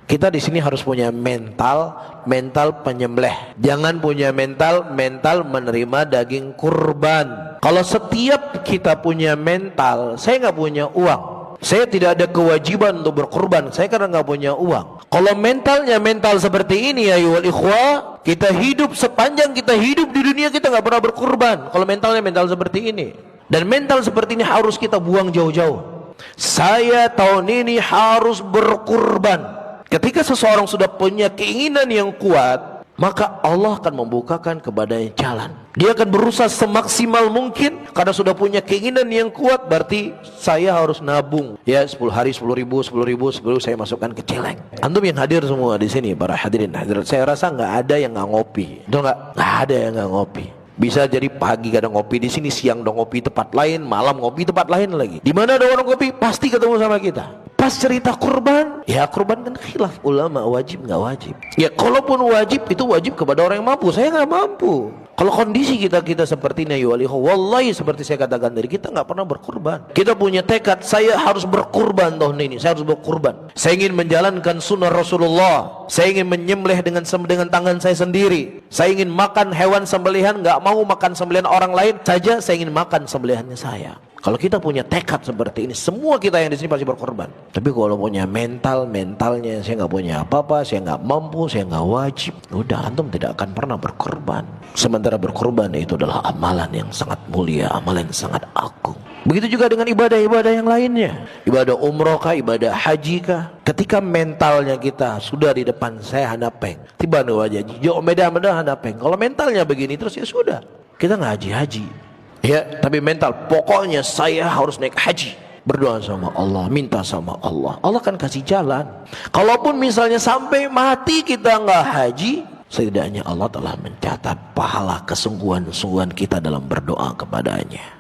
Kita di sini harus punya mental penyembelih. Jangan punya mental menerima daging kurban. Kalau setiap kita punya mental, saya nggak punya uang, saya tidak ada kewajiban untuk berkurban, saya karena nggak punya uang. Kalau mentalnya mental seperti ini, ya ayyuhal ikhwah, kita hidup sepanjang kita hidup di dunia kita nggak pernah berkurban. Kalau mentalnya mental seperti ini, dan mental seperti ini harus kita buang jauh-jauh. Saya tahun ini harus berkurban. Ketika seseorang sudah punya keinginan yang kuat, maka Allah akan membukakan kepadanya jalan. Dia akan berusaha semaksimal mungkin. Karena sudah punya keinginan yang kuat, berarti saya harus nabung. Ya 10 hari 10 ribu saya masukkan ke celeng. Antum yang hadir semua di sini, para hadirin hadirat, saya rasa nggak ada yang nggak ngopi. Betul nggak? Nggak ada yang nggak ngopi. Bisa jadi pagi kadang ngopi di sini, siang dong ngopi tempat lain, malam ngopi tempat lain lagi. Di mana ada orang ngopi, pasti ketemu sama kita. Pas cerita kurban, ya kurban kan khilaf ulama, wajib nggak wajib. Ya kalaupun wajib, itu wajib kepada orang yang mampu. Saya nggak mampu. Kalau kondisi kita seperti ini, wallahi seperti saya katakan tadi, kita nggak pernah berkurban. Kita punya tekad, saya harus berkurban tahun ini, saya harus berkurban. Saya ingin menjalankan sunnah Rasulullah. Saya ingin menyembelih dengan tangan saya sendiri. Saya ingin makan hewan sembelihan, nggak mau makan sembelihan orang lain saja. Saya ingin makan sembelihannya saya. Kalau kita punya tekad seperti ini, semua kita yang di sini pasti berkorban. Tapi kalau punya mentalnya saya nggak punya apa-apa, saya nggak mampu, saya nggak wajib, udah antum tidak akan pernah berkorban. Sementara berkorban itu adalah amalan yang sangat mulia, amalan yang sangat agung. Begitu juga dengan ibadah-ibadah yang lainnya, ibadah umroh kah, ibadah haji kah. Ketika mentalnya kita sudah di depan saya handapeng, tiba nih wajah jauh meda handapeng. Kalau mentalnya begini terus, ya sudah, kita nggak haji. Ya, tapi mental, pokoknya saya harus naik haji. Berdoa sama Allah, minta sama Allah, Allah akan kasih jalan. Kalaupun misalnya sampai mati kita nggak haji, setidaknya Allah telah mencatat pahala kesungguhan-sungguhan kita dalam berdoa kepadanya.